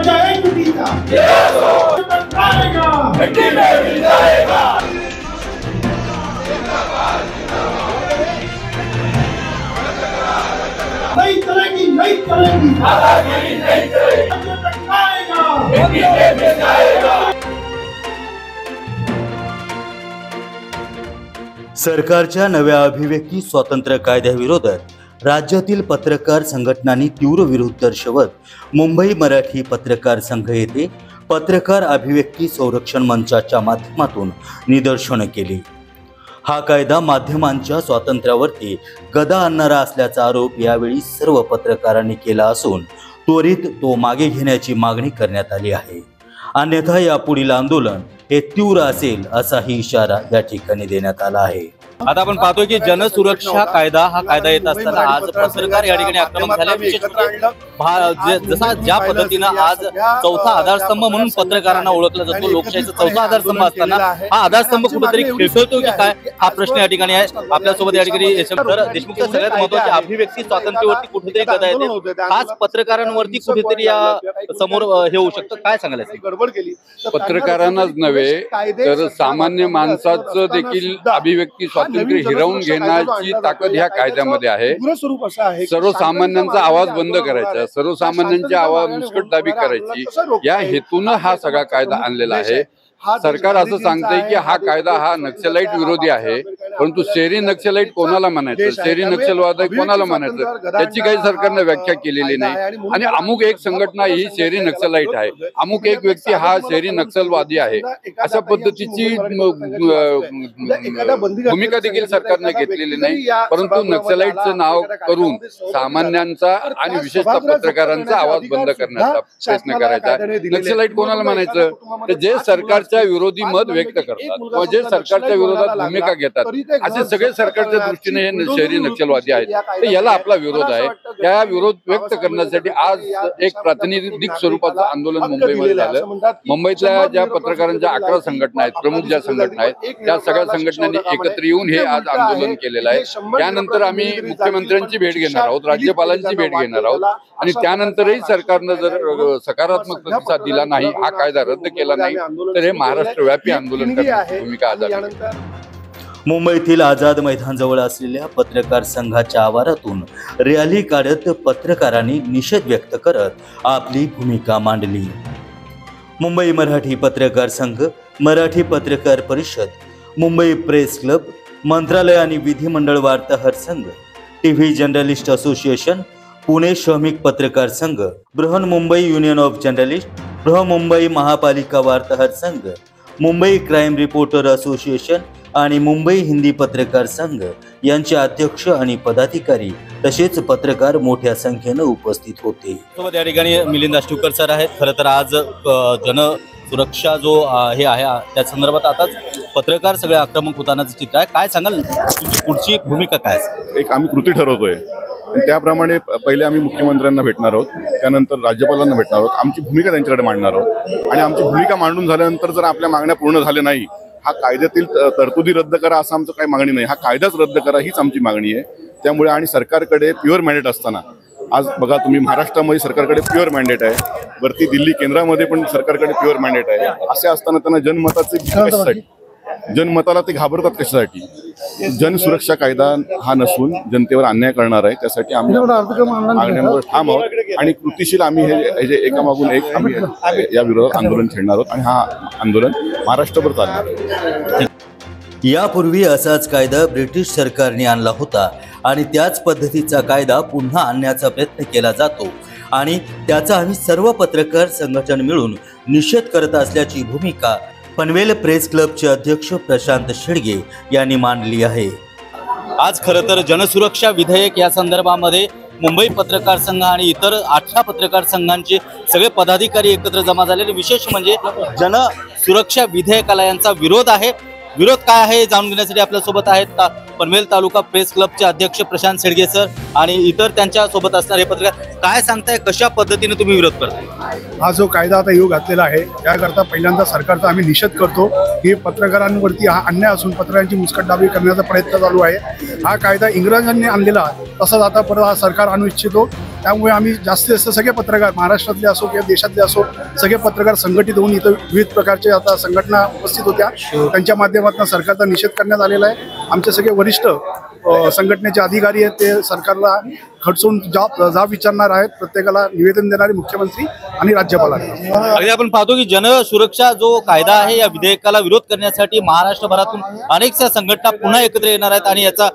पत्रकारांच्या एकजुटीचा नहीं चलेगी, नहीं चलेगी, दादागिरी नहीं चलेगी, सरकारच्या नव्या अभिव्यक्ती स्वातंत्र्य कायद्याविरोधात राज्यातील पत्रकार संघटनांनी तीव्र विरोध दर्शवत मुंबई मराठी पत्रकार संघ येथे पत्रकार अभिव्यक्ती संरक्षण मंचाच्या माध्यमातून निदर्शने केली। हा कायदा माध्यमांच्या स्वातंत्र्यावरती गदा आणणारा असल्याचा आरोप यावेळी सर्व पत्रकारांनी केला असून त्वरित तो मागे घेण्याची मागणी करण्यात आली आहे। अन्यथा यापुढील आंदोलन हे तीव्र असेल असाही इशारा या ठिकाणी देण्यात आला आहे। आता आपण पाहतोय की जनसुरक्षा कायदा हा कायदा येत असताना आज पत्रकार या ठिकाणी आक्रमक झाले। जसा ज्या पद्धतीनं आज चौथा आधारस्तंभ म्हणून पत्रकारांना ओळखला जातो, लोकशाहीचा चौथा आधारस्तंभ असताना हा आधारस्तंभ कुठेतरी खिळखिळतो की काय, हा प्रश्न या ठिकाणी आहे। आपल्यासोबत या ठिकाणी देशमुखच्या सगळ्यात महत्त्वाची अभिव्यक्ती स्वातंत्र्यावरती कुठेतरी गदा येते, खास पत्रकारांवरती कुठेतरी या समोर हे होऊ शकतं, काय सांगायला? पत्रकारांनाच नव्हे तर सामान्य माणसाचं देखील अभिव्यक्ती स्वातंत्र्य हिरावून घेण्याची ताकद ह्या कायद्यामध्ये आहे। सर्वसामान्यांचा आवाज बंद करायचा, सर्वसामान्यांची आवाज मुस्कटदाबी करायची, या हेतून हा सगळा कायदा आणलेला आहे। सरकार असं सांगतंय की हा कायदा हा नक्षलाईट विरोधी आहे, परंतु शहरी नक्षलाईट कोणाला म्हणायचं, शहरी नक्षलवाद कोणाला म्हणायचं त्याची काही सरकारने व्याख्या केलेली नाही। आणि अमुक एक संघटना ही शहरी नक्षलाईट आहे, अमुक एक व्यक्ती हा शहरी नक्षलवादी आहे, अशा पद्धतीची भूमिका देखील सरकारने घेतलेली नाही। परंतु नक्षलाईटचं नाव करून सामान्यांचा आणि विशेषतः पत्रकारांचा आवाज बंद करण्याचा प्रयत्न करायचा। नक्षलाईट कोणाला म्हणायचं, तर जे सरकारच्या विरोधी मत व्यक्त करतात किंवा जे सरकारच्या विरोधात भूमिका घेतात असे सगळे सरकारच्या दृष्टीने हे शहरी नक्षलवादी आहेत। तर याला आपला विरोध आहे। या विरोध व्यक्त करण्यासाठी आज एक प्रातिनिधिक स्वरूपाचं आंदोलन मुंबईमध्ये झालं। मुंबईतल्या ज्या पत्रकारांच्या 11 संघटना आहेत, प्रमुख ज्या संघटना आहेत, त्या सगळ्या संघटनांनी एकत्र येऊन हे आज आंदोलन केलेलं आहे। त्यानंतर आम्ही मुख्यमंत्र्यांची भेट घेणार आहोत, राज्यपालांची भेट घेणार आहोत आणि त्यानंतरही सरकारनं जर सकारात्मक प्रतिसाद दिला नाही, हा कायदा रद्द केला नाही, तर हे महाराष्ट्र व्यापी आंदोलन करण्याची भूमिका आज मुंबईतील आझाद मैदानाजवळ असलेल्या पत्रकार संघाच्या आवारातून रॅली काढत पत्रकारांनी निषेध व्यक्त करत आपली भूमिका मांडली। मुंबई मराठी पत्रकार संघ, मराठी पत्रकार परिषद, मुंबई प्रेस क्लब, मंत्रालय आणि विधिमंडळ वार्ताहर संघ, टीव्ही जर्नलिस्ट असोसिएशन, पुणे श्रमिक पत्रकार संघ, Brihanmumbai union of journalist, Brihanmumbai महापालिका वार्ताहर संघ, मुंबई क्राईम रिपोर्टर असोसिएशन आणि मुंबई हिंदी पत्रकार संघ यांचे अध्यक्ष आणि पदाधिकारी तसेच पत्रकार मोठ्या संख्येने उपस्थित होते। सोबत या ठिकाणी मिलिंद अष्टुकर सर आहेत। खरं तर आज जनसुरक्षा जो हे आहे त्या संदर्भात आताच पत्रकार सगळे आक्रमक होतानाचं चित्र आहे, काय सांगाल, तुमची पुढची भूमिका काय? एक आम्ही कृती ठरवतोय आणि त्याप्रमाणे पहिले आम्ही मुख्यमंत्र्यांना भेटणार आहोत, त्यानंतर राज्यपालांना भेटणार आहोत, आमची भूमिका त्यांच्याकडे मांडणार आहोत आणि आमची भूमिका मांडून झाल्यानंतर जर आपल्या मागण्या पूर्ण झाल्या नाही, हा कायद्यातील तरतुदी रद्द करा असं आमचं काही मागणी नाही, हा कायदाच रद्द करा हीच आमची मागणी आहे। त्यामुळे आणि सरकारकडे प्युअर मॅन्डेट असताना आज बघा तुम्ही महाराष्ट्रामध्ये सरकारकडे प्युअर मॅन्डेट आहे, वरती दिल्ली केंद्रामध्ये पण सरकारकडे प्युअर मॅन्डेट आहे, असे असताना त्यांना जनमताचे कशासाठी, जनमताला ते घाबरतात कशासाठी? जनसुरक्षा कायदा हा नसून जनतेवर अन्याय करणार आहे, त्यासाठी आम्ही मागण्यांवर ठाम आहोत आणि कृतीशील आम्ही हे जे एकामागून एक आम्ही या विरोधात आंदोलन छेडणार आहोत आणि हा आंदोलन महाराष्ट्रभर चालणार आहे। यापूर्वी असाच कायदा ब्रिटिश सरकारने आणला होता आणि त्याच पद्धतीचा कायदा पुन्हा आणण्याचा प्रयत्न केला जातो आणि त्याचा आम्ही सर्व पत्रकार संघटन मिळून निषेध करत असल्याची भूमिका पनवेल प्रेस क्लबचे अध्यक्ष प्रशांत शेडगे यांनी मांडली आहे। आज खरं तर जनसुरक्षा विधेयक या संदर्भामध्ये मुंबई पत्रकार संघ आणि इतर 18 पत्रकार संघांचे सगळे पदाधिकारी एकत्र जमा झालेले। विशेष म्हणजे जनसुरक्षा विधेयकाला यांचा विरोध आहे। विरोध काय आहे जाणून घेण्यासाठी आपल्यासोबत आहेत पनवेल तालुका प्रेस क्लबचे अध्यक्ष प्रशांत शेडगे सर आणि इतर त्यांच्या सोबत असणारे पत्रकार, काय सांगताय, कशा पद्धतीने तुम्ही विरोध करताय? हा जो कायदा आता येऊ घातलेला आहे त्याकरता पहिल्यांदा सरकारचा आम्ही निषेध करतो की पत्रकारांवरती हा अन्याय असून पत्रकारांची मुस्कटदाबी करण्याचा प्रयत्न चालू आहे. हा कायदा इंग्रजांनी आणलेला तसाच आता परत हा सरकार आणू इच्छितो. त्यामुळे आम्ही जास्तीत जास्त सगळे पत्रकार महाराष्ट्रातले असो किंवा देशातले असो सगळे पत्रकार संघटित होऊन इथं विविध प्रकारचे आता संघटना उपस्थित होत्या. त्यांच्या माध्यमातून सरकारचा निषेध करण्यात आलेला आहे. आमचे सगळे वरिष्ठ संघटनेचे अधिकारी आहेत ते सरकारला खडसून जाब विचारणार आहेत. प्रत्येकाला निवेदन देणारे मुख्यमंत्री आणि राज्यपालांना. अगदी आपण पाहतो की जनसुरक्षा जो कायदा आहे या विधेयकाला विरोध करण्यासाठी महाराष्ट्रभरातून अनेकशा संघटना पुन्हा एकत्र येणार आहेत आणि याचा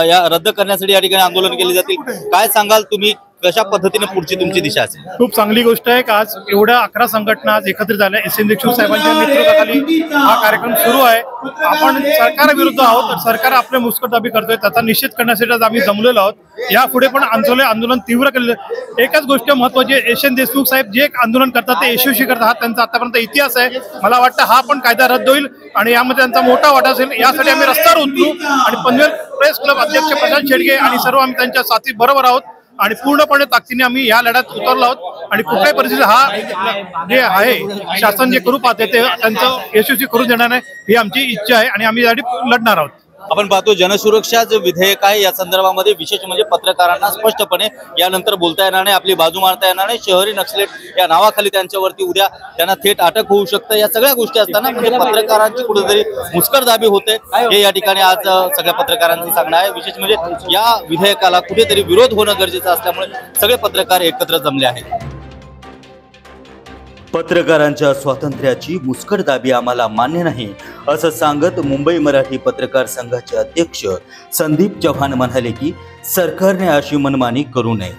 या रद्द करण्यासाठी या ठिकाणी आंदोलन केले जातील. काय सांगाल तुम्ही, कशा पद्धतीने पुढची तुमची दिशा असेल? खूप चांगली गोष्ट आहे की आज एवढ्या 11 संघटना आज एकत्रित झाल्या. एस.एन. देशमुख साहेबांच्या नेतृत्वाखाली हा कार्यक्रम सुरू आहे. आपण सरकारविरुद्ध आहोत तर सरकार आपल्या मुस्कटदाबी करतोय त्याचा निषेध करण्यासाठी आज आम्ही जमलेलो आहोत. यापुढे पण आंदोलन तीव्र केलेलं. एकच गोष्ट महत्वाची, एस.एन. देशमुख साहेब जे आंदोलन करतात ते यशस्वी करतात. हा त्यांचा आतापर्यंत इतिहास आहे. मला वाटतं हा पण कायदा रद्द होईल आणि यामध्ये त्यांचा मोठा वाटा असेल. यासाठी आम्ही रस्त्यावर उतरू आणि पनवेल प्रेस क्लब अध्यक्ष प्रशांत शेडगे आणि सर्व आम्ही त्यांच्या साथी बरोबर आहोत आणि पूर्णपणे ताकदीने आम्ही या लढ्यात उतरलो आहोत. आणि कुठल्याही परिस्थितीत हा जे आहे शासन जे करू पाहते ते त्यांचं यशस्वी करून देणार नाही ही आमची इच्छा आहे आणि आम्ही यासाठी लढणार आहोत. आपण पाहतो जनसुरक्षा जो विधेयक आहे या संदर्भामध्ये विशेष म्हणजे पत्रकारांना स्पष्टपणे यानंतर बोलता येणार नाही, आपली बाजू मांडता येणार नाही. शहरी नक्षलेट या नावाखाली त्यांच्यावरती उद्या त्यांना थेट अटक होऊ शकतं. या सगळ्या गोष्टी असताना म्हणजे पत्रकारांची कुठेतरी मुस्कटदाबी होते हे या ठिकाणी आज सगळ्या पत्रकारांचं सांगणं आहे. विशेष म्हणजे या विधेयकाला कुठेतरी विरोध होणं गरजेचं असल्यामुळे सगळे पत्रकार एकत्र जमले आहेत. पत्रकारांच्या स्वातंत्र्याची मुस्कटदाबी आम्हाला मान्य नाही असं सांगत मुंबई मराठी पत्रकार संघाचे अध्यक्ष संदीप चव्हाण म्हणाले की सरकारने अशी मनमानी करू नये.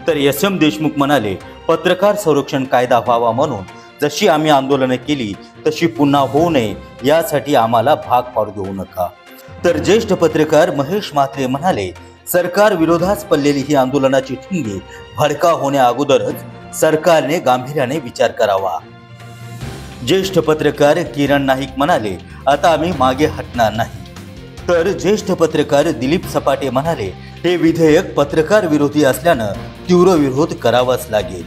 तर एस.एम. देशमुख म्हणाले पत्रकार संरक्षण कायदा व्हावा म्हणून जशी आम्ही आंदोलनं केली तशी पुन्हा होऊ नये यासाठी आम्हाला भाग पाडू देऊ नका. तर ज्येष्ठ पत्रकार महेश म्हात्रे म्हणाले सरकार विरोधास पडलेली ही आंदोलनाची ठिंगी भडका होण्या अगोदरच सरकारने गांभीर्याने विचार करावा. ज्येष्ठ पत्रकार किरण नाईक म्हणाले आता आम्ही मागे हटणार नाही. तर ज्येष्ठ पत्रकार दिलीप सपाटे म्हणाले हे विधेयक पत्रकार विरोधी असल्यानं तीव्र विरोध करावाच लागेल.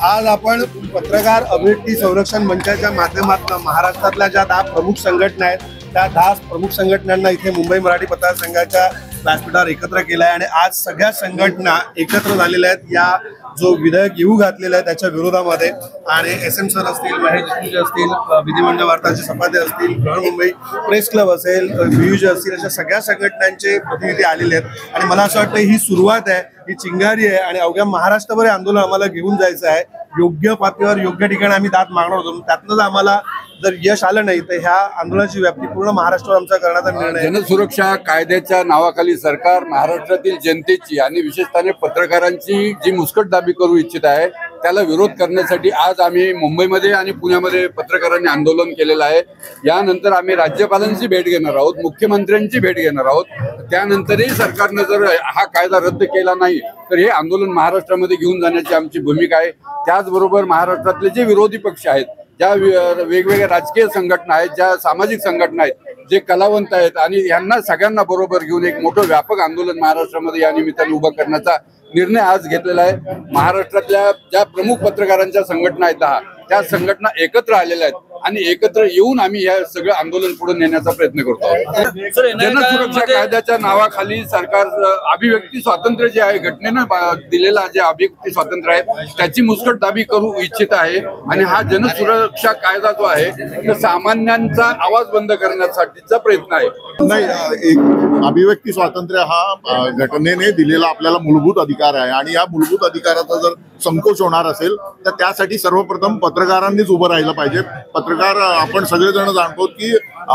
आज आपण पत्रकार अभिव्यक्ती संरक्षण मंचाच्या माध्यमातून महाराष्ट्रातल्या ज्या 10 प्रमुख संघटना आहेत त्या 10 प्रमुख संघटनांना इथे मुंबई मराठी पत्रकार संघाच्या व्यासपीठावर एकत्र केलं आहे आणि आज सगळ्या संघटना एकत्र झालेल्या आहेत या जो विधेयक येऊ घातलेला आहे त्याच्या विरोधामध्ये. आणि एस.एम. सर असतील, महेश देशमुख असतील, विधिमंडळ वार्ताचे सपाटे असतील, बृहन्मुंबई प्रेस क्लब असेल, व्ह्यूज असतील, अशा सगळ्या संघटनांचे प्रतिनिधी आलेले आहेत. आणि मला असं वाटतं ही सुरुवात आहे, ही चिंगारी आहे आणि अवघ्या महाराष्ट्रभर हे आंदोलन आम्हाला घेऊन जायचं आहे. योग्य पातळीवर योग्य ठिकाणी आम्ही दाद मागणार होतो. त्यातनं आम्हाला जर यश आलं नाही तर ह्या आंदोलनाची व्याप्ती पूर्ण महाराष्ट्रावर आमचा करण्याचा निर्णय. जनसुरक्षा कायद्याच्या नावाखाली सरकार महाराष्ट्रातील जनतेची आणि विशेषतः पत्रकारांची जी मुस्कटदाबी करू इच्छित आहे त्याला विरोध करण्यासाठी आज आम्ही मुंबईमध्ये आणि पुण्यामध्ये पत्रकारांनी आंदोलन केलेलं आहे. यानंतर आम्ही राज्यपालांची भेट घेणार आहोत, मुख्यमंत्र्यांची भेट घेणार आहोत. त्यानंतरही सरकारनं जर हा कायदा रद्द केला नाही तर हे आंदोलन महाराष्ट्रामध्ये घेऊन जाण्याची आमची भूमिका आहे. त्याचबरोबर महाराष्ट्रातले जे विरोधी पक्ष आहेत, ज्या वेगवेगळ्या राजकीय संघटना आहेत, ज्या सामाजिक संघटना आहेत, जे कलावंत आहेत आणि यांना सगळ्यांना बरोबर घेऊन एक मोठं व्यापक आंदोलन महाराष्ट्रामध्ये या निमित्ताने उभं करण्याचा निर्णय आज घेतलेला आहे. महाराष्ट्रातल्या ज्या प्रमुख पत्रकारांच्या संघटना आहेत 10 त्या संघटना एकत्र आलेल्या आहेत आणि एकत्र येऊन आम्ही या सगळं आंदोलन पुढे नेण्याचा प्रयत्न करतो आहोत. जनसुरक्षा कायद्याच्या नावाखाली सरकार अभिव्यक्ती स्वातंत्र्य जे आहे घटनेनं दिलेला जे अभिव्यक्ती स्वातंत्र्य आहे त्याची मुस्कटदाबी करू इच्छित आहे. आणि हा जनसुरक्षा कायदा जो आहे तो सामान्यांचा आवाज बंद करण्यासाठीचा प्रयत्न आहे. नाही, एक अभिव्यक्ती स्वातंत्र्य हा घटनेने दिलेला आपल्याला मूलभूत अधिकार आहे आणि या मूलभूत अधिकाराचा जर संकोच होणार असेल तर त्यासाठी सर्वप्रथम पत्रकारांनीच उभं राहिलं पाहिजे. पत्रकार आपण सगळेजण जाणतो की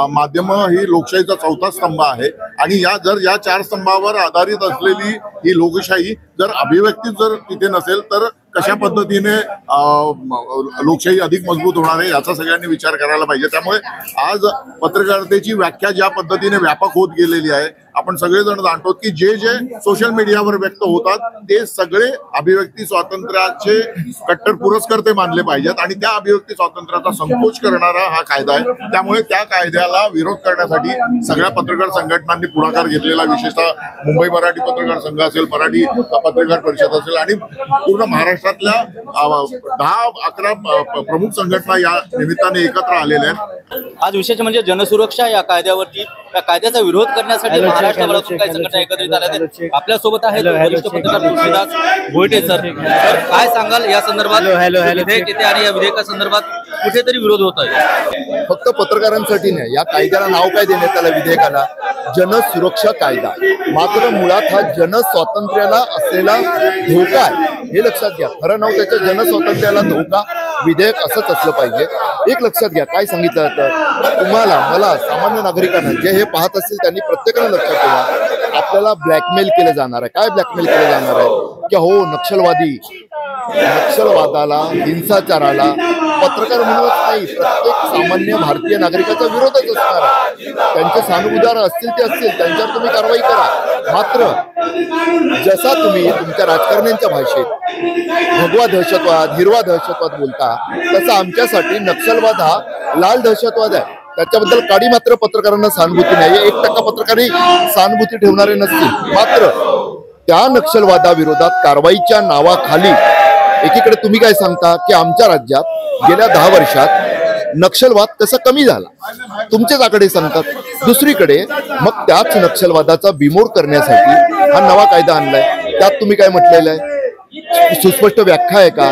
माध्यम ही लोकशाहीचा 4था स्तंभ आहे आणि या 4 स्तंभावर आधारित असलेली ही लोकशाही जर अभिव्यक्ती जर तिथे नसेल तर कशा पद्धतीने लोकशाही अधिक मजबूत होणार आहे याचा सगळ्यांनी विचार करायला पाहिजे. त्यामुळे आज पत्रकारितेची व्याख्या ज्या पद्धतीने व्यापक होत गेलेली आहे आपण सगळेजण जाणतो की जे जे सोशल मीडियावर व्यक्त होतात ते सगळे अभिव्यक्ती स्वातंत्र्याचे कट्टर पुरस्कर्ते मानले पाहिजेत आणि त्या अभिव्यक्ती स्वातंत्र्याचा संकोच करणारा हा कायदा आहे. त्यामुळे त्या कायद्याला विरोध करण्यासाठी सगळ्या पत्रकार संघटनांनी पुढाकार घेतलेला, विशेषतः मुंबई मराठी पत्रकार संघ असेल, मराठी पत्रकार परिषद असेल आणि पूर्ण महाराष्ट्रातल्या 10-11 प्रमुख संघटना या निमित्ताने एकत्र आलेल्या आहेत. आज विशेष म्हणजे जनसुरक्षा या कायद्यावरती, या कायद्याचा विरोध करण्यासाठी महाराष्ट्राभरातून काही संघटना एकत्रित आल्या आहेत. आपल्यासोबत आहेत वरिष्ठ पत्रकार तुळशीदास भोईटे सर. तर काय सांगाल या संदर्भात? विधेयक येते आणि या विधेयकासंदर्भात कुठेतरी विरोध होत आहे. फक्त पत्रकारांसाठी नाही, या कायद्याला नाव काय देण्यात आलं विधेयकाला? जनसुरक्षा कायदा. मात्र मुळात हा जनस्वातंत्र्याला असलेला धोका आहे, हे लक्षात घ्या. खरं नाव त्याच्या जनस्वातंत्र्याला धोका विधेयक असंच असलं पाहिजे. एक लक्षात घ्या, काय सांगितलं जातं तुम्हाला, मला, सामान्य नागरिकांना, जे हे पाहत असतील त्यांनी प्रत्येकानं लक्षात ठेवा, आपल्याला ब्लॅकमेल केलं जाणार आहे. काय ब्लॅकमेल केलं जाणार आहे? की हो नक्षलवादी, नक्षलवादाला, हिंसाचाराला पत्रकार म्हणूनच नाही, प्रत्येक सामान्य भारतीय नागरिकाचा विरोधच असणार आहे. त्यांचे सानुउदार असतील ते असतील, त्यांच्यावर तुम्ही कारवाई करा. मात्र जसा तुम्ही तुमच्या राजकारण्यांच्या भाषेत भगवा दहशतवाद, हिरवा दहशतवाद बोलता, तसा आमच्यासाठी नक्षलवाद हा लाल दहशतवाद आहे. त्याच्याबद्दल काडी मात्र पत्रकारांना सहानुभूती नाही. 1% पत्रकारही सहानुभूती ठेवणारे नसतील. मात्र त्या नक्षलवादाविरोधात कारवाईच्या नावाखाली एकीकडे तुम्ही काय सांगता की आमच्या राज्यात गेल्या 10 वर्षात नक्षलवाद कसा कमी झाला, तुमचेच आकडे सांगतात. दुसरीकडे मग त्याच नक्षलवादाचा बिमोड करण्यासाठी हा नवा कायदा आणलाय. त्यात तुम्ही काय म्हटलेलं आहे? सुस्पष्ट व्याख्या आहे का?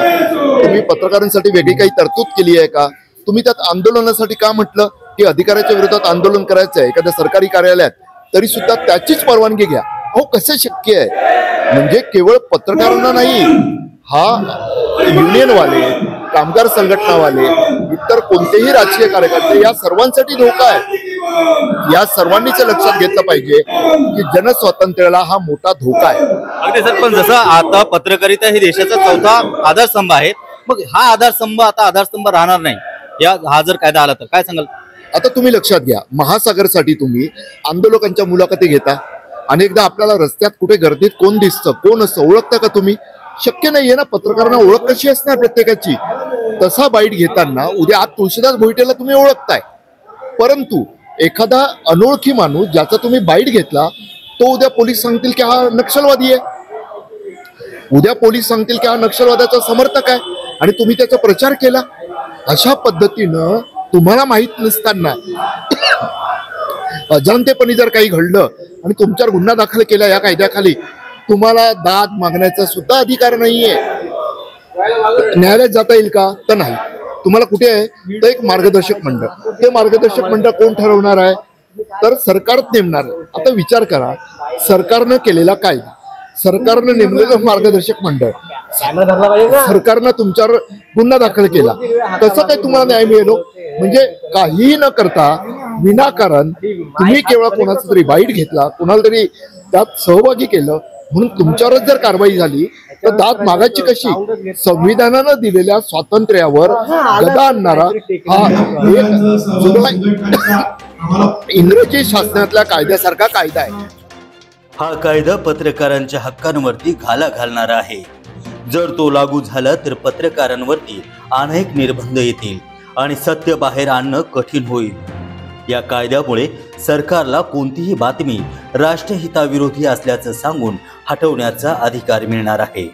तुम्ही पत्रकारांसाठी वेगळी काही तरतूद केली आहे का? तुम्ही त्यात आंदोलनासाठी का म्हटलं की अधिकाऱ्याच्या विरोधात आंदोलन करायचं आहे एखाद्या सरकारी कार्यालयात, तरी सुद्धा त्याचीच परवानगी घ्या? अहो कसं शक्य आहे? म्हणजे केवळ पत्रकारांना नाही, हा युनियनवाले, कामगार संघटनावाले, इतर कोणतेही राजकीय कार्यकर्ते, या सर्वांसाठी धोका आहे. या सर्वांनीच लक्षात घेतलं पाहिजे की जनस्वातंत्र्याला हा मोठा धोका आहे. अगदी सर, पण जसं आता पत्रकारिता ही देशाचा 4था आधारस्तंभ आहे, मग हा आधारस्तंभ आता आधारस्तंभ राहणार नाही हा जर कायदा आला तर काय सांगाल? आता तुम्ही लक्षात घ्या, महासागरसाठी तुम्ही आंदोलकांच्या मुलाखती घेता. अनेकदा आपल्याला रस्त्यात कुठे गर्दीत कोण दिसतं, कोण असतं, ओळखता का तुम्ही? शक्य नाहीये ना. पत्रकारांना ओळख कशी असणार प्रत्येकाची? तसा बाईट घेताना उद्या आज तुळशीदास भोईटेला तुम्ही ओळखताय, परंतु एखादा अनोळखी माणूस ज्याचा तुम्ही बाईट घेतला तो उद्या पोलीस सांगतील की हा नक्षलवादी आहे, उद्या पोलीस सांगतील की हा नक्षलवादाचा समर्थक आहे आणि तुम्ही त्याचा प्रचार केला. अशा पद्धतीनं तुम्हाला माहित नसताना अजाणतेपणी जर काही घडलं आणि तुमच्यावर गुन्हा दाखल केला या कायद्याखाली, तुम्हाला दाद मागण्याचा सुद्धा अधिकार नाहीये. न्यायालयात जाता येईल का? तर नाही. तुम्हाला कुठे आहे? तर एक मार्गदर्शक मंडळ. ते मार्गदर्शक मंडळ कोण ठरवणार आहे? तर सरकारच नेमणार आहे. आता विचार करा, सरकारनं केलेला कायदा, सरकारनं नेमलेलं मार्गदर्शक मंडळ, सरकारनं तुमच्यावर गुन्हा दाखल केला, कसं काय तुम्हाला न्याय मिळेल? म्हणजे काहीही न करता विनाकारण तुम्ही केवळ कोणाचा तरी बाईट घेतला, कोणाला तरी त्यात सहभागी केलं म्हणून तुमच्यावरच जर कारवाई झाली तर दाद मागायची कशी? संविधानानं दिलेल्या स्वातंत्र्यावर गदा आणणारा हा इंग्रजी शासनातल्या कायद्यासारखा कायदा आहे. हा कायदा पत्रकारांच्या हक्कांवरती घाला घालणारा आहे. जर तो लागू झाला तर पत्रकारांवरती अनेक निर्बंध येतील आणि सत्य बाहेर आणणं कठीण होईल. या कायद्यामुळे सरकारला कोणतीही बातमी राष्ट्रहिताविरोधी असल्याचं सांगून हटवण्याचा अधिकार मिळणार आहे.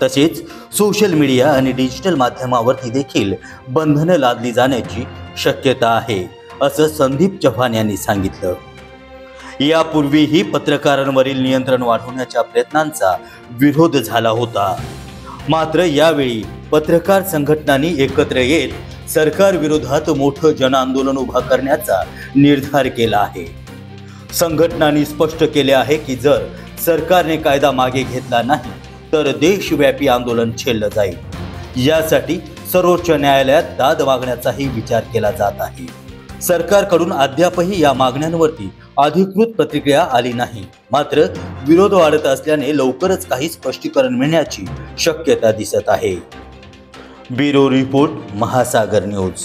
तसेच सोशल मीडिया आणि डिजिटल माध्यमावरती देखील बंधनं लादली जाण्याची शक्यता आहे, असं संदीप चव्हाण यांनी सांगितलं. यापूर्वीही पत्रकारांवरील नियंत्रण वाढवण्याच्या प्रयत्नांचा विरोध झाला होता. मात्र यावेळी पत्रकार संघटनांनी एकत्र येत सरकार विरोधात मोठं जनआंदोलन उभा करण्याचा निर्धार केला आहे. संघटनांनी स्पष्ट केले आहे की जर सरकारने कायदा मागे घेतला नाही तर देशव्यापी आंदोलन छेडलं जाईल. यासाठी सर्वोच्च न्यायालयात दाद मागण्याचाही विचार केला जात आहे. सरकारकडून अद्यापही या मागण्यांवरती अधिकृत प्रतिक्रिया आली नाही. मात्र विरोध वाढत असल्याने लवकरच काही स्पष्टीकरण मिळण्याची शक्यता दिसत आहे. ब्युरो रिपोर्ट, महासागर न्यूज.